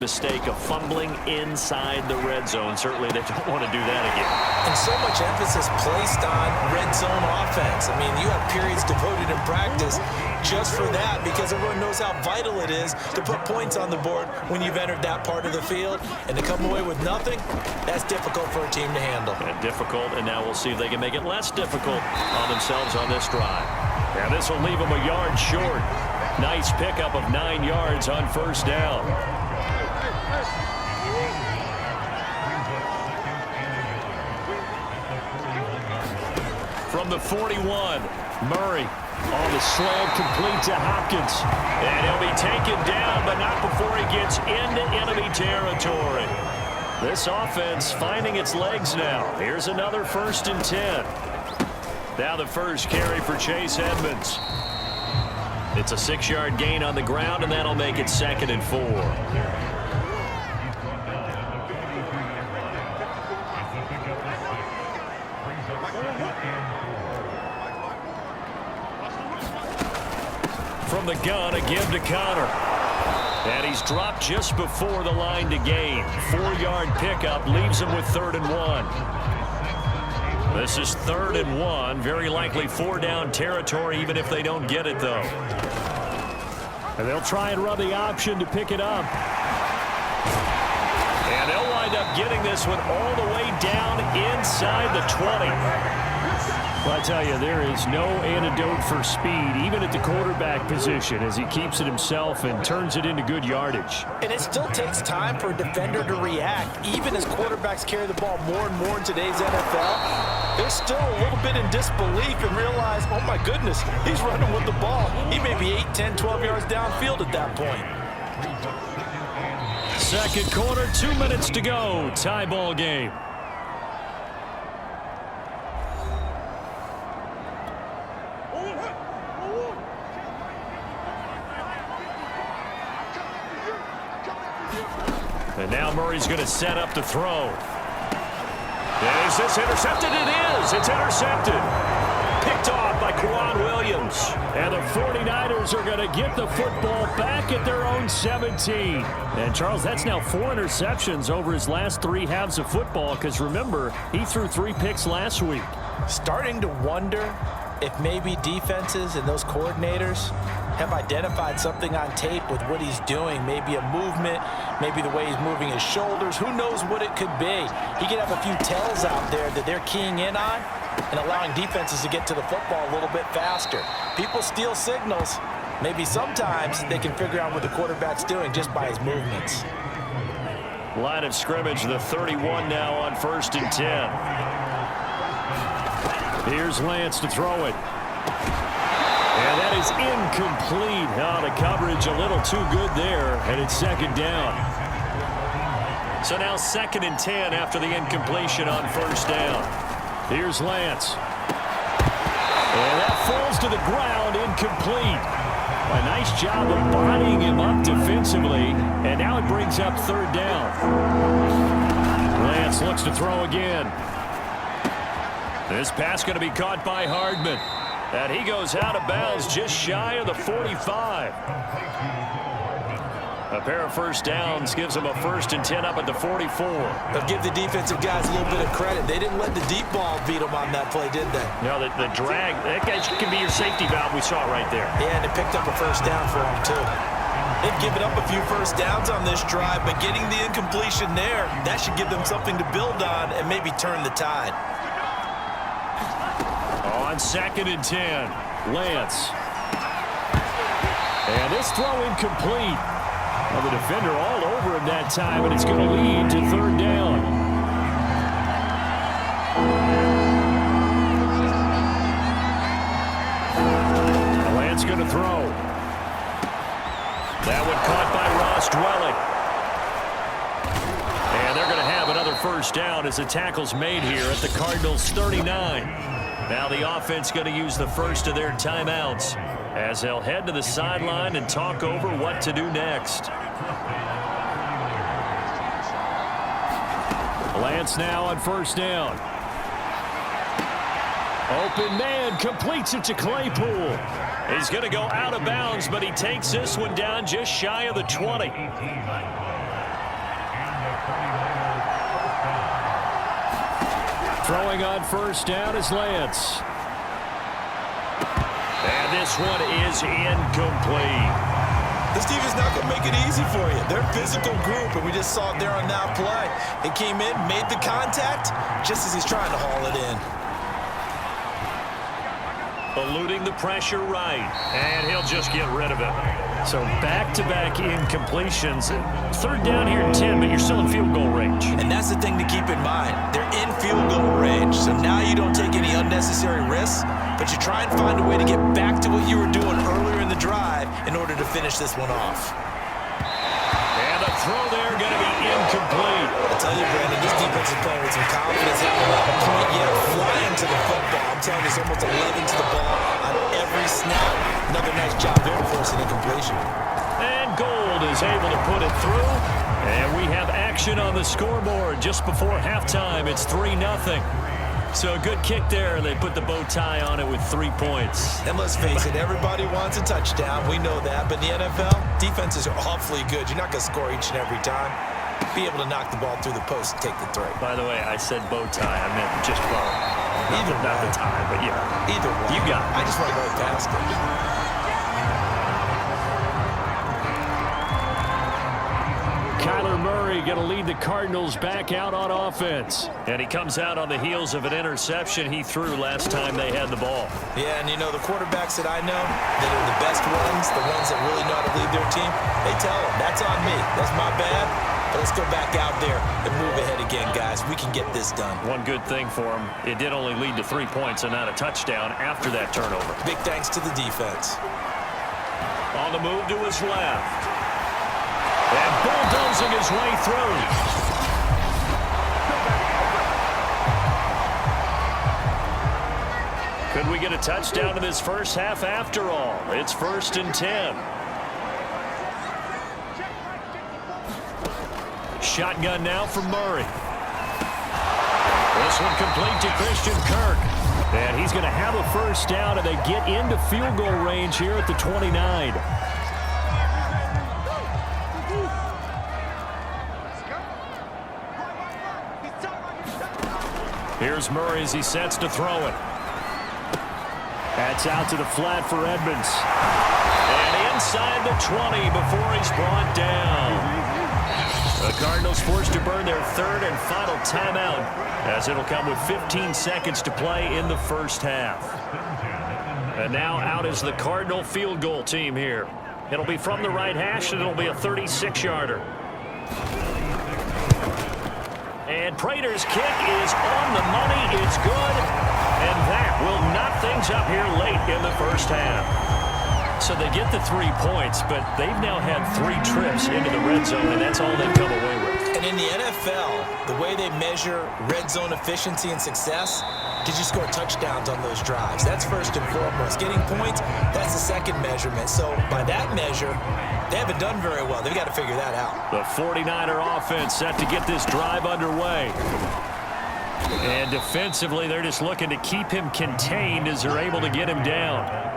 Mistake of fumbling inside the red zone. Certainly they don't want to do that again. And so much emphasis placed on red zone offense. I mean, you have periods devoted in practice just for that because everyone knows how vital it is to put points on the board when you've entered that part of the field. And to come away with nothing, that's difficult for a team to handle. And difficult, and now we'll see if they can make it less difficult on themselves on this drive. And this will leave them a yard short. Nice pickup of 9 yards on first down. From the 41, Murray on the slant, complete to Hopkins. And he'll be taken down, but not before he gets into enemy territory. This offense finding its legs now. Here's another 1st and 10. Now the first carry for Chase Edmonds. It's a 6-yard gain on the ground, and that'll make it 2nd and 4. From the gun, a give to Connor. And he's dropped just before the line to gain. 4-yard pickup leaves him with 3rd and 1. This is 3rd and 1. Very likely 4-down territory, even if they don't get it, though. And they'll try and run the option to pick it up. And they'll wind up getting this one all the way down inside the 20. Well, I tell you, there is no antidote for speed, even at the quarterback position, as he keeps it himself and turns it into good yardage. And it still takes time for a defender to react. Even as quarterbacks carry the ball more and more in today's NFL, they're still a little bit in disbelief and realize, oh my goodness, he's running with the ball. He may be 8, 10, 12 yards downfield at that point. Second quarter, 2 minutes to go. Tie ball game. And now Murray's going to set up to throw. Is this intercepted? It is. It's intercepted. Picked off by Quan Williams. And the 49ers are going to get the football back at their own 17. And, Charles, that's now 4 interceptions over his last 3 halves of football because, remember, he threw 3 picks last week. Starting to wonder if maybe defenses and those coordinators have identified something on tape with what he's doing. Maybe a movement, maybe the way he's moving his shoulders. Who knows what it could be? He could have a few tells out there that they're keying in on and allowing defenses to get to the football a little bit faster. People steal signals. Maybe sometimes they can figure out what the quarterback's doing just by his movements. Line of scrimmage, the 31 now on 1st and 10. Here's Lance to throw it. And that is incomplete. Oh, the coverage a little too good there, and it's 2nd down. So now 2nd and 10 after the incompletion on 1st down. Here's Lance. And that falls to the ground, incomplete. A nice job of bodying him up defensively, and now it brings up 3rd down. Lance looks to throw again. This pass going to be caught by Hardman. And he goes out of bounds just shy of the 45. A pair of 1st downs gives him a 1st and 10 up at the 44. But give the defensive guys a little bit of credit. They didn't let the deep ball beat them on that play, did they? No, the drag, that guy can be your safety valve we saw right there. Yeah, and it picked up a 1st down for him, too. They've given up a few 1st downs on this drive, but getting the incompletion there, that should give them something to build on and maybe turn the tide. On 2nd and 10, Lance. And this throw incomplete. Well, the defender all over him that time, and it's going to lead to 3rd down. Lance going to throw. That one caught by Ross Dwelling. And they're going to have another 1st down as the tackle's made here at the Cardinals' 39. Now the offense going to use the first of their timeouts as they'll head to the sideline and talk over what to do next. Lance now on 1st down. Open man completes it to Claypool. He's going to go out of bounds, but he takes this one down just shy of the 20. Throwing on first down is Lance. And this one is incomplete. This defense is not going to make it easy for you. They're a physical group, and we just saw it there on that play. It came in, made the contact, just as he's trying to haul it in. Eluding the pressure right, and he'll just get rid of it. So back-to-back incompletions. Third down here and 10, but you're still in field goal range. And that's the thing to keep in mind. They're in field goal range, so now you don't take any unnecessary risks, but you try and find a way to get back to what you were doing earlier in the drive in order to finish this one off. And the throw there going to be incomplete. I tell you, Brandon, this defense is playing with some confidence. Haven't allowed a point yet. Flying to the football. I'm telling you, it's almost 11 to the ball on every snap. Another nice job there to force an incompletion. And Gold is able to put it through. And we have action on the scoreboard just before halftime. It's 3-0. So a good kick there, and they put the bow tie on it with 3 points. And let's face it, everybody wants a touchdown. We know that. But in the NFL, defenses are awfully good. You're not going to score each and every time. Be able to knock the ball through the post and take the throw. By the way, I said bow tie. I meant just bow. Either not the tie, but yeah. Either way. You got it. I just want to go past it. Kyler Murray going to lead the Cardinals back out on offense. And he comes out on the heels of an interception he threw last time they had the ball. Yeah, and you know, the quarterbacks that I know that are the best ones, the ones that really know how to lead their team, they tell them, that's on me. That's my bad. But let's go back out there and move ahead again, guys. We can get this done. One good thing for him, it did only lead to 3 points and not a touchdown after that turnover. Big thanks to the defense. On the move to his left. And bulldozing his way through. Could we get a touchdown in this first half after all? It's 1st and 10. Shotgun now for Murray. This one complete to Christian Kirk. And he's going to have a first down, and they get into field goal range here at the 29. Here's Murray as he sets to throw it. That's out to the flat for Edmonds. And inside the 20 before he's brought down. The Cardinals forced to burn their third and final timeout, as it'll come with 15 seconds to play in the first half. And now out is the Cardinal field goal team here. It'll be from the right hash, and it'll be a 36-yarder. And Prater's kick is on the money. It's good. And that will knock things up here late in the first half. So they get the 3 points, but they've now had 3 trips into the red zone, and that's all they've come away with. And in the NFL, the way they measure red zone efficiency and success, did you score touchdowns on those drives? That's first and foremost. Getting points, that's the second measurement. So by that measure, they haven't done very well. They've got to figure that out. The 49er offense set to get this drive underway. And defensively, they're just looking to keep him contained as they're able to get him down.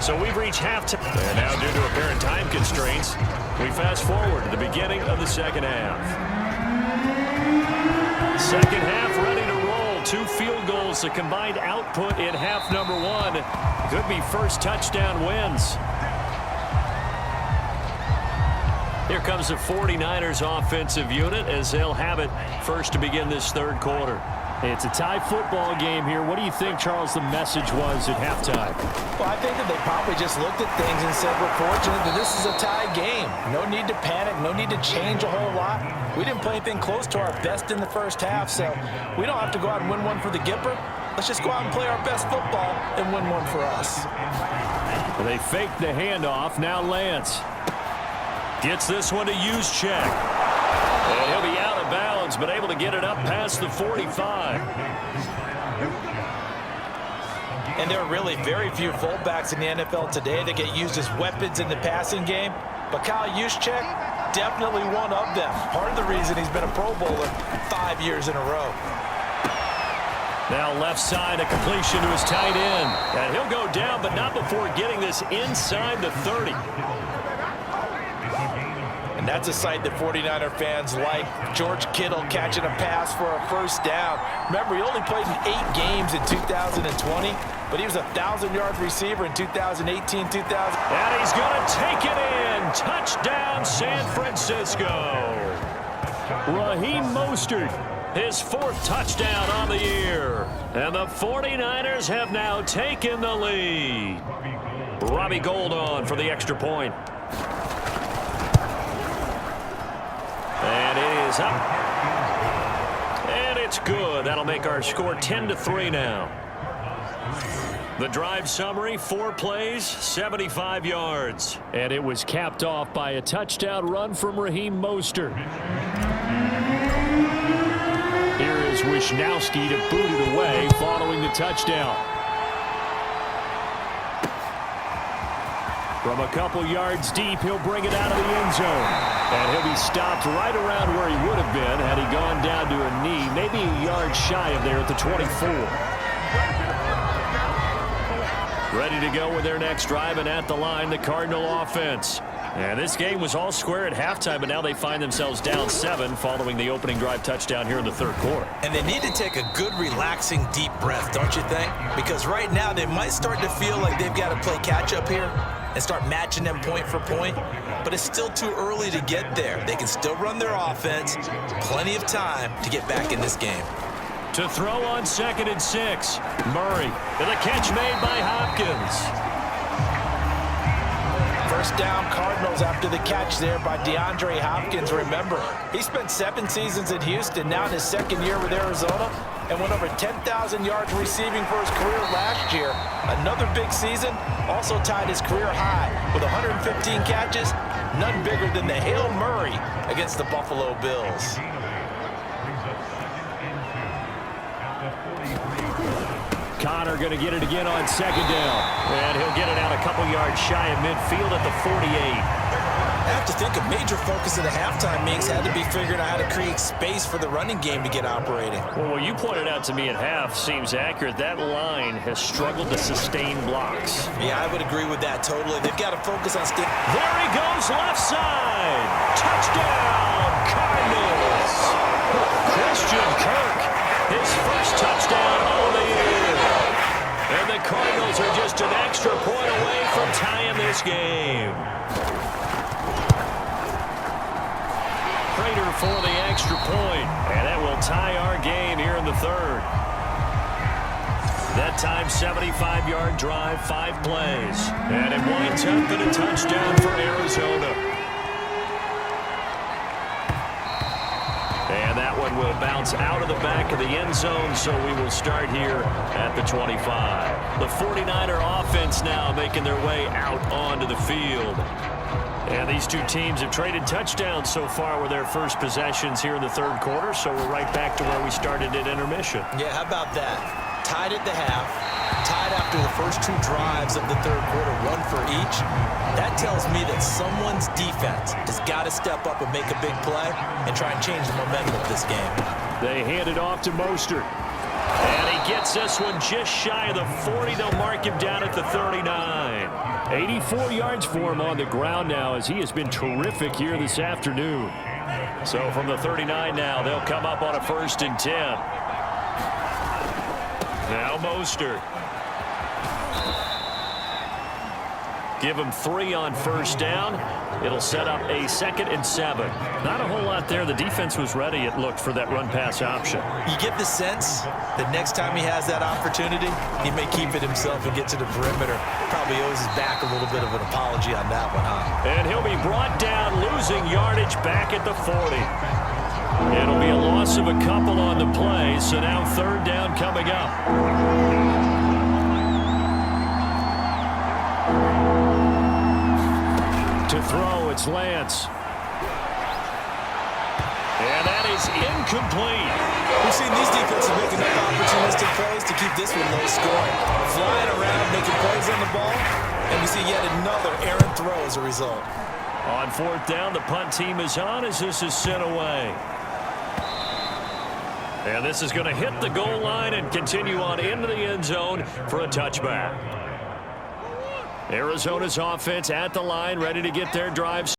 So we've reached halftime. And now, due to apparent time constraints, we fast forward to the beginning of the second half. Second half ready to roll. 2 field goals, the combined output in half number 1. Could be first touchdown wins. Here comes the 49ers offensive unit as they'll have it first to begin this third quarter. It's a tie football game here. What do you think, Charles, the message was at halftime? Well, I think that they probably just looked at things and said, we're fortunate that this is a tie game. No need to panic. No need to change a whole lot. We didn't play anything close to our best in the first half, so we don't have to go out and win one for the Gipper. Let's just go out and play our best football and win one for us. They fake the handoff. Now Lance gets this one to Juszczyk. And he'll be out of bounds, but able to get it up past the 45. And there are really very few fullbacks in the NFL today that get used as weapons in the passing game. But Kyle Juszczyk, definitely one of them. Part of the reason he's been a Pro Bowler 5 years in a row. Now left side, a completion to his tight end. And he'll go down, but not before getting this inside the 30. And That's a sight that 49er fans like. George Kittle catching a pass for a first down. Remember, he only played in 8 games in 2020, but he was a 1,000-yard receiver in 2018, 2000. And he's going to take it in. Touchdown, San Francisco. Raheem Mostert, his 4th touchdown on the year. And the 49ers have now taken the lead. Robbie Gould on for the extra point. And it is up. And it's good. That'll make our score 10-3 now. The drive summary, 4 plays, 75 yards. And it was capped off by a touchdown run from Raheem Mostert. Here is Wishnowski to boot it away following the touchdown. From a couple yards deep, he'll bring it out of the end zone. And he'll be stopped right around where he would have been had he gone down to a knee, maybe a yard shy of there at the 24. Ready to go with their next drive, and at the line, the Cardinal offense. And this game was all square at halftime, but now they find themselves down 7 following the opening drive touchdown here in the 3rd quarter. And they need to take a good, relaxing, deep breath, don't you think? Because right now they might start to feel like they've got to play catch-up here and start matching them point for point. But it's still too early to get there. They can still run their offense. Plenty of time to get back in this game. To throw on 2nd and 6. Murray. And the catch made by Hopkins. First down, Cardinals after the catch there by DeAndre Hopkins. Remember, he spent 7 seasons in Houston, now in his 2nd year with Arizona, and went over 10,000 yards receiving for his career last year. Another big season, also tied his career high with 115 catches, none bigger than the Hail Murray against the Buffalo Bills. Connor going to get it again on 2nd down. And he'll get it out a couple yards shy of midfield at the 48. I have to think a major focus of the halftime meetings had to be figuring out how to create space for the running game to get operating. Well, what you pointed out to me at half seems accurate. That line has struggled to sustain blocks. Yeah, I would agree with that totally. They've got to focus on staying. There he goes, left side. Touchdown, Cardinals. Christian Kirk, his first touchdown of the year. And the Cardinals are just an extra point away from tying this game. Prater for the extra point, and that will tie our game here in the 3rd. That time, 75-yard drive, 5 plays. And it winds up in a touchdown for Arizona. And that one will bounce out of the back of the end zone, so we will start here at the 25. The 49er offense now making their way out onto the field. And these two teams have traded touchdowns so far with their first possessions here in the 3rd quarter, so we're right back to where we started at intermission. Yeah, how about that? Tied at the half, tied after the first 2 drives of the 3rd quarter, 1 for each. That tells me that someone's defense has got to step up and make a big play and try and change the momentum of this game. They hand it off to Mostert. And he gets this one just shy of the 40. They'll mark him down at the 39. 84 yards for him on the ground now, as he has been terrific here this afternoon. So from the 39 now, they'll come up on a 1st and 10. Now Mostert. Give him 3 on 1st down. It'll set up a 2nd and 7. Not a whole lot there. The defense was ready, it looked, for that run-pass option. You get the sense that next time he has that opportunity, he may keep it himself and get to the perimeter. Probably owes his back a little bit of an apology on that one, huh? And he'll be brought down, losing yardage back at the 40. It'll be a loss of a couple on the play, so now 3rd down coming up. To throw, it's Lance. And that is incomplete. We've seen these defenses make enough opportunistic plays to keep this one low scoring. Flying around, making plays on the ball, and we see yet another errant throw as a result. On 4th down, the punt team is on as this is sent away. And this is going to hit the goal line and continue on into the end zone for a touchback. Arizona's offense at the line, ready to get their drive